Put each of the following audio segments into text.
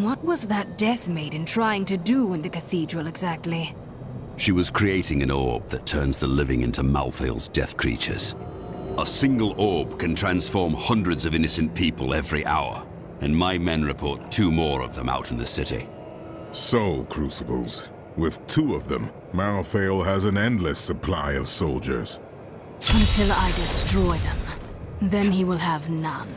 What was that Death Maiden trying to do in the cathedral exactly? She was creating an orb that turns the living into Malthael's death creatures. A single orb can transform hundreds of innocent people every hour, and my men report 2 more of them out in the city. Soul crucibles. With 2 of them, Malthael has an endless supply of soldiers. Until I destroy them. Then he will have none.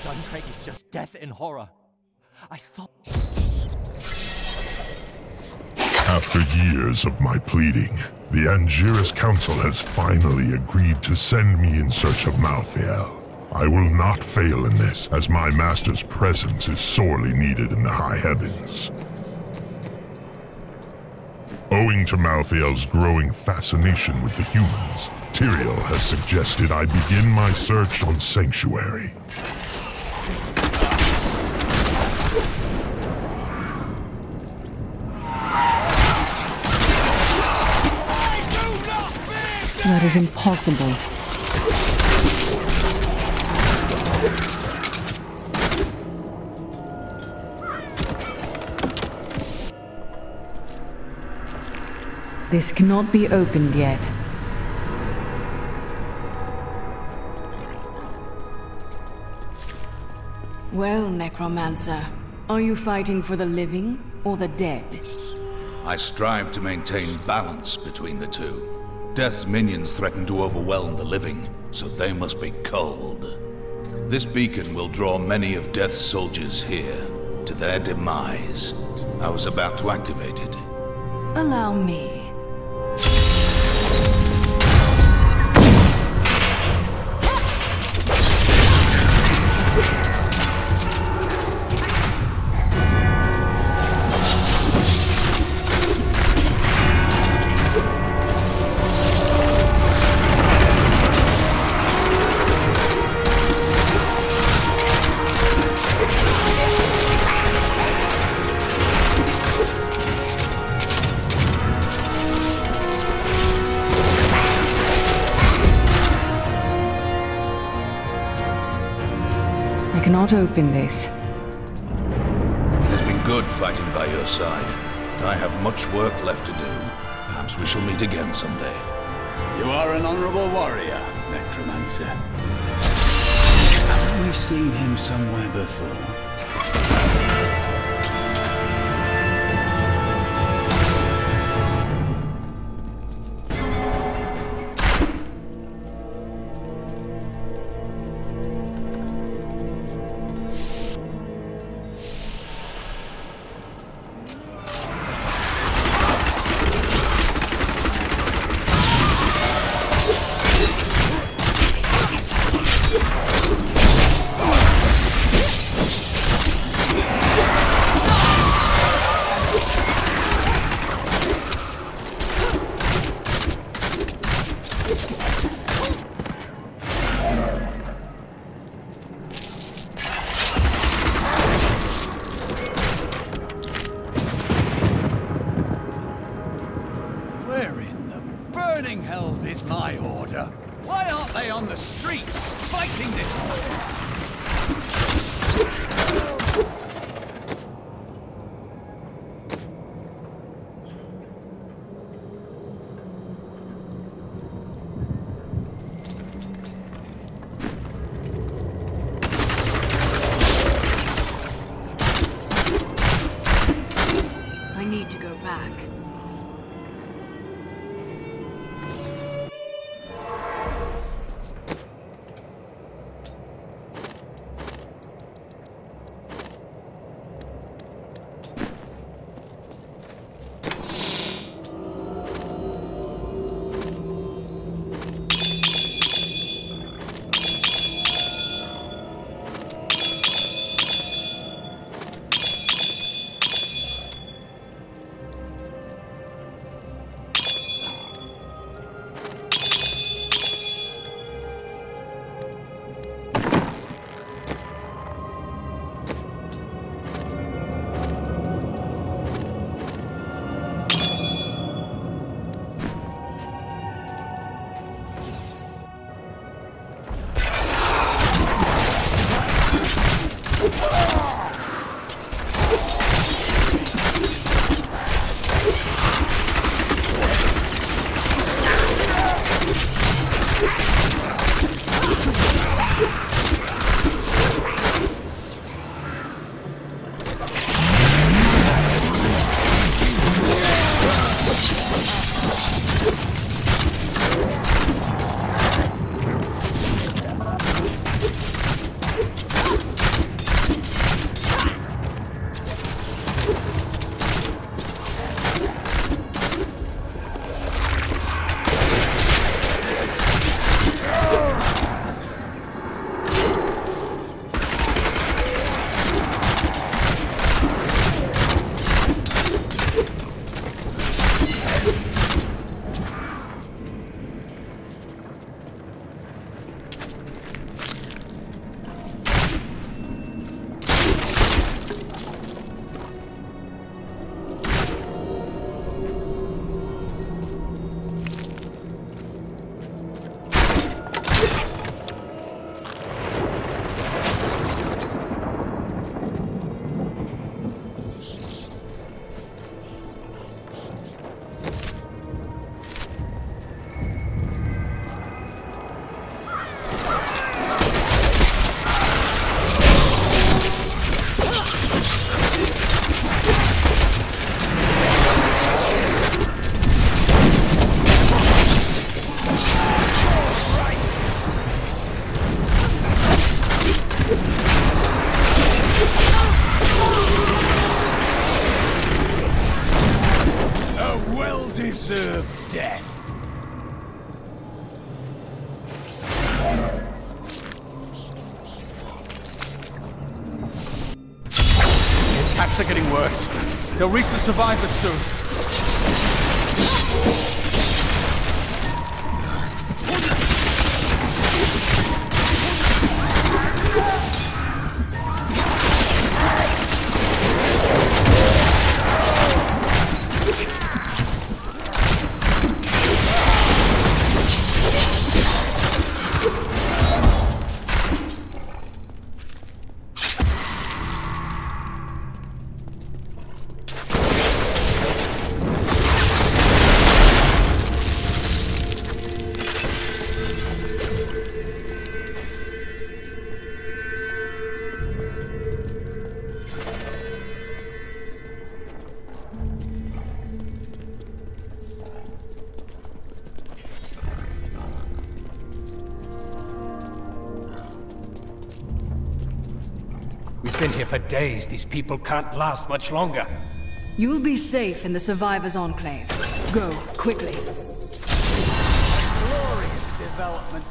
Duncraig is just death and horror. I thought... After years of my pleading, the Angiris Council has finally agreed to send me in search of Malthael. I will not fail in this, as my master's presence is sorely needed in the high heavens. Owing to Malthael's growing fascination with the humans, Tyrael has suggested I begin my search on Sanctuary. That is impossible. This cannot be opened yet. Well, Necromancer, are you fighting for the living or the dead? I strive to maintain balance between the two. Death's minions threaten to overwhelm the living, so they must be cold. This beacon will draw many of Death's soldiers here, to their demise. I was about to activate it. Allow me. I cannot open this. It has been good fighting by your side. I have much work left to do. Perhaps we shall meet again someday. You are an honorable warrior, Necromancer. Haven't we seen him somewhere before? Is my order. Why aren't they on the streets fighting this place? I need to go back. deserve death. The attacks are getting worse. They'll reach the survivors soon. We've been here for days. These people can't last much longer. You'll be safe in the Survivors' Enclave. Go, quickly. Glorious development.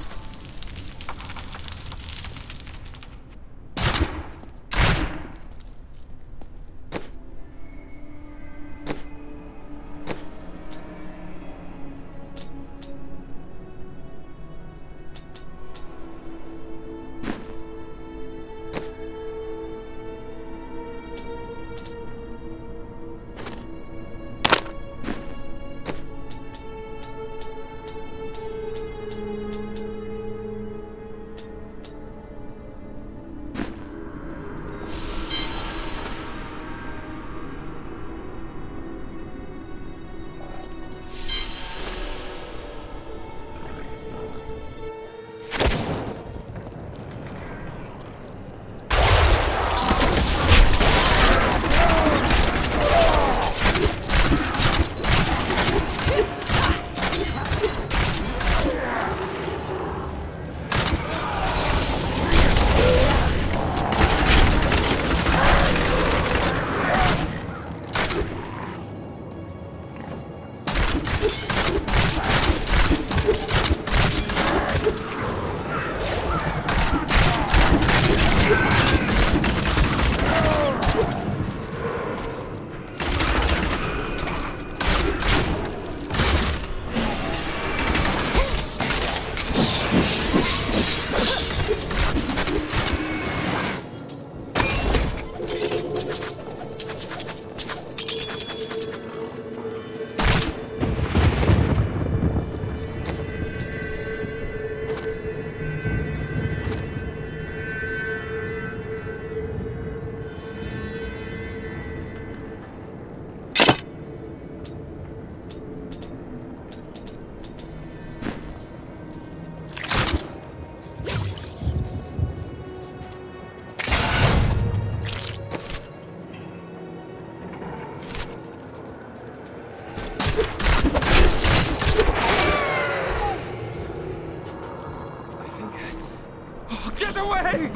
Get away!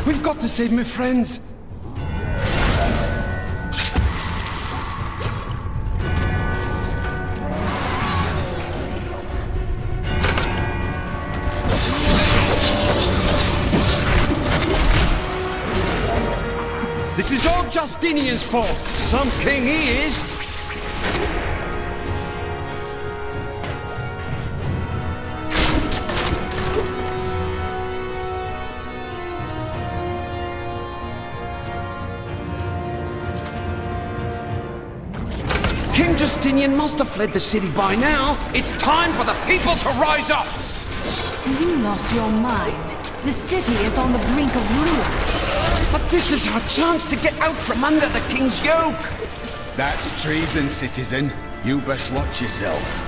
We've got to save my friends. This is all Justinian's fault. Some king he is. King Young Justinian must have fled the city by now. It's time for the people to rise up! You lost your mind. The city is on the brink of ruin. But this is our chance to get out from under the king's yoke! That's treason, citizen. You best watch yourself.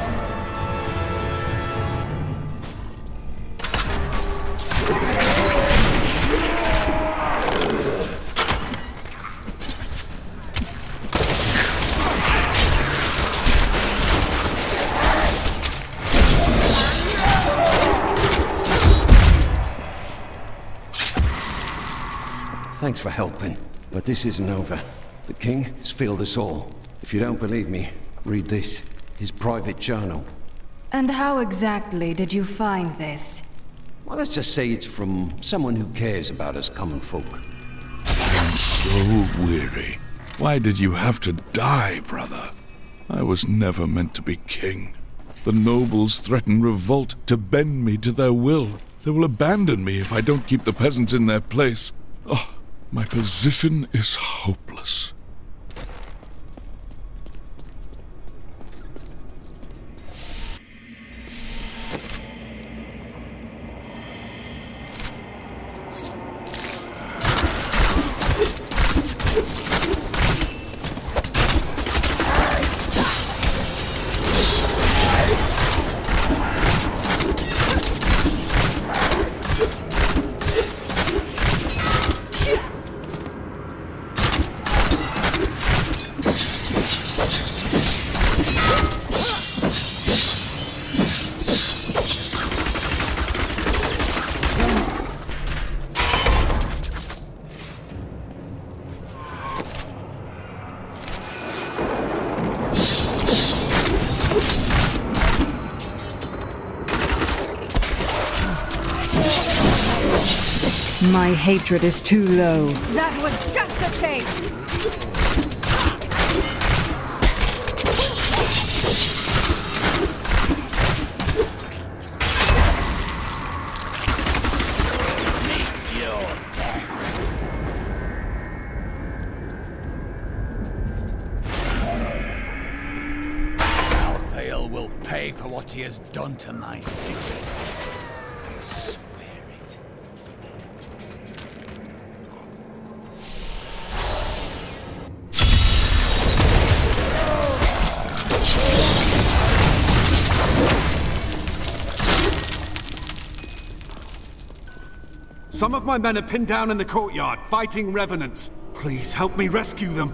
Thanks for helping, but this isn't over. The king has failed us all. If you don't believe me, read this. His private journal. And how exactly did you find this? Well, let's just say it's from someone who cares about us common folk. I'm so weary. Why did you have to die, brother? I was never meant to be king. The nobles threaten revolt to bend me to their will. They will abandon me if I don't keep the peasants in their place. Oh, my position is hopeless. My hatred is too low. That was just a taste! Althale will pay for what he has done to my city. I swear it. Some of my men are pinned down in the courtyard, fighting revenants. Please help me rescue them.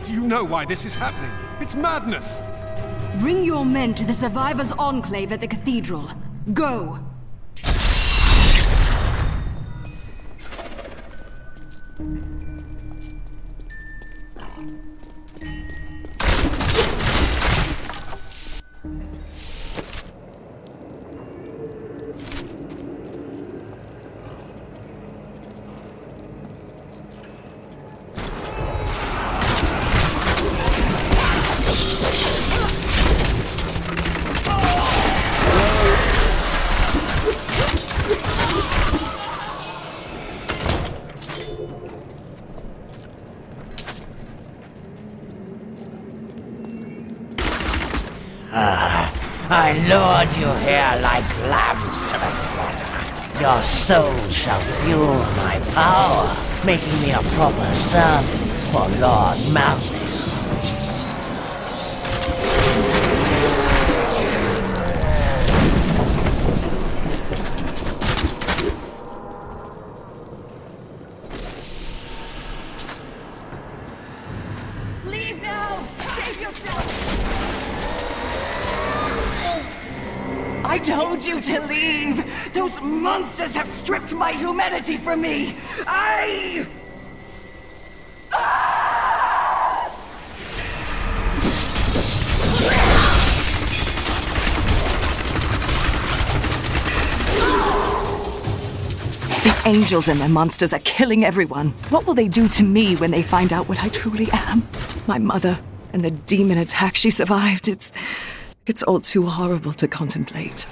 Do you know why this is happening? It's madness! Bring your men to the Survivors' Enclave at the Cathedral. Go! I lured you here like lambs to the slaughter. Your soul shall fuel my power, making me a proper servant for Lord Malthus. Leave now! Save yourself! I told you to leave! Those monsters have stripped my humanity from me! Ah! angels and their monsters are killing everyone. What will they do to me when they find out what I truly am? My mother and the demon attack she survived. It's all too horrible to contemplate.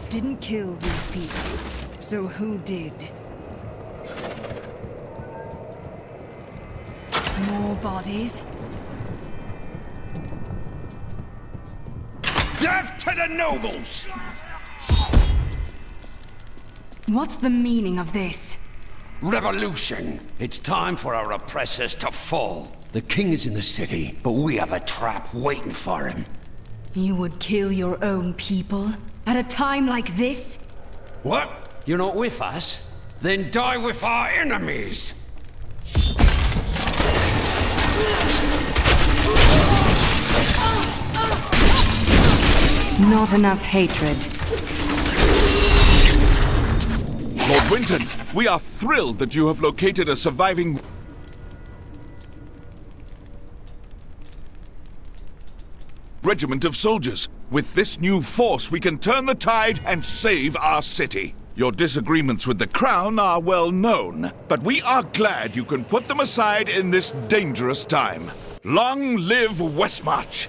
Didn't kill these people. So who did? More bodies? Death to the nobles! What's the meaning of this? Revolution! It's time for our oppressors to fall. The king is in the city, but we have a trap waiting for him. You would kill your own people? At a time like this? What? You're not with us? Then die with our enemies! Not enough hatred. Lord Winton, we are thrilled that you have located a surviving regiment of soldiers. With this new force, we can turn the tide and save our city. Your disagreements with the Crown are well known, but we are glad you can put them aside in this dangerous time. Long live Westmarch!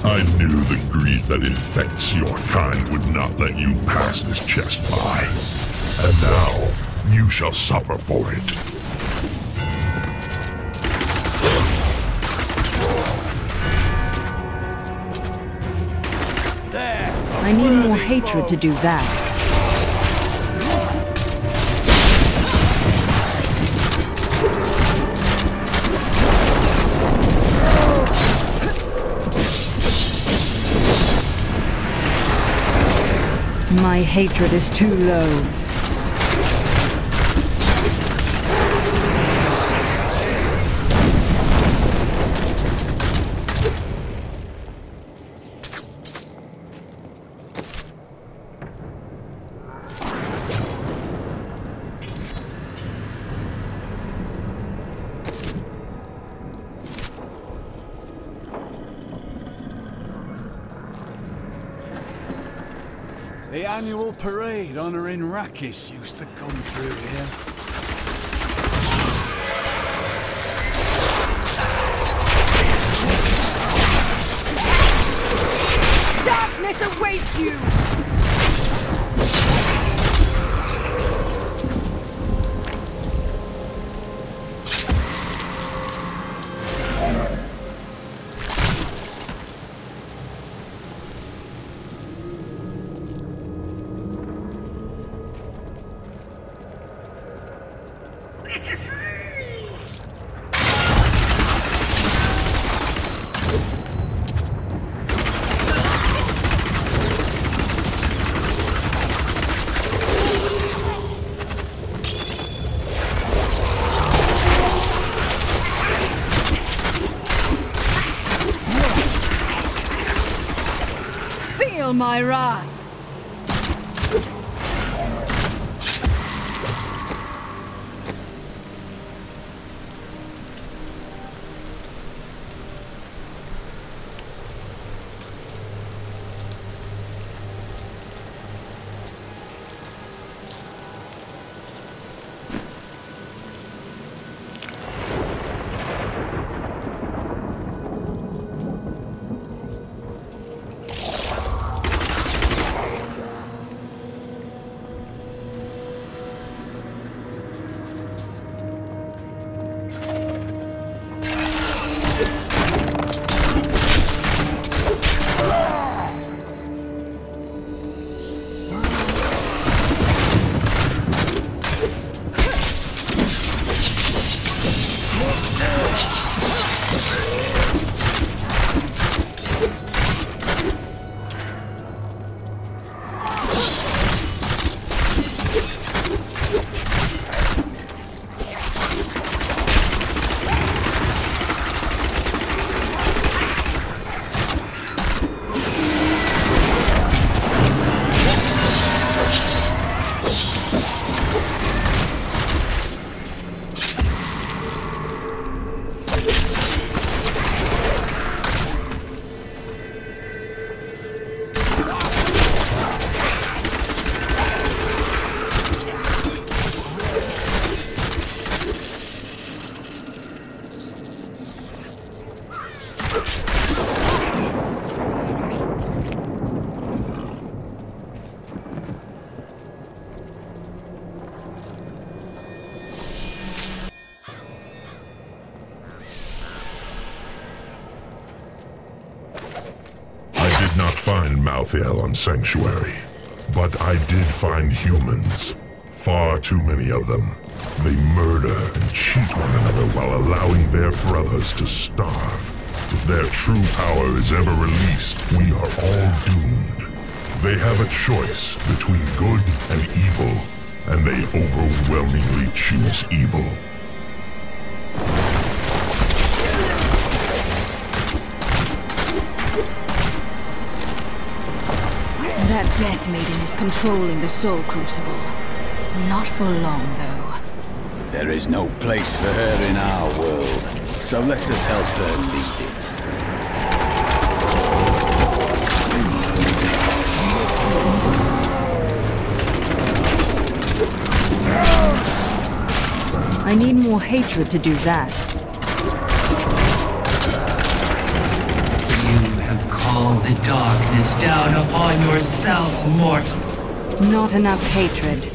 I knew the greed that infects your kind would not let you pass this chest by. And now, you shall suffer for it. I need more hatred to do that. My hatred is too low. The annual parade honoring Rakis used to come through here. Darkness awaits you! feel my wrath. did not find Malthael on Sanctuary, but I did find humans. Far too many of them. They murder and cheat one another while allowing their brothers to starve. If their true power is ever released, we are all doomed. They have a choice between good and evil, and they overwhelmingly choose evil. That Death Maiden is controlling the Soul Crucible. Not for long, though. There is no place for her in our world, so let us help her lead it. I need more hatred to do that. You have called the darkness down upon yourself, mortal. Not enough hatred.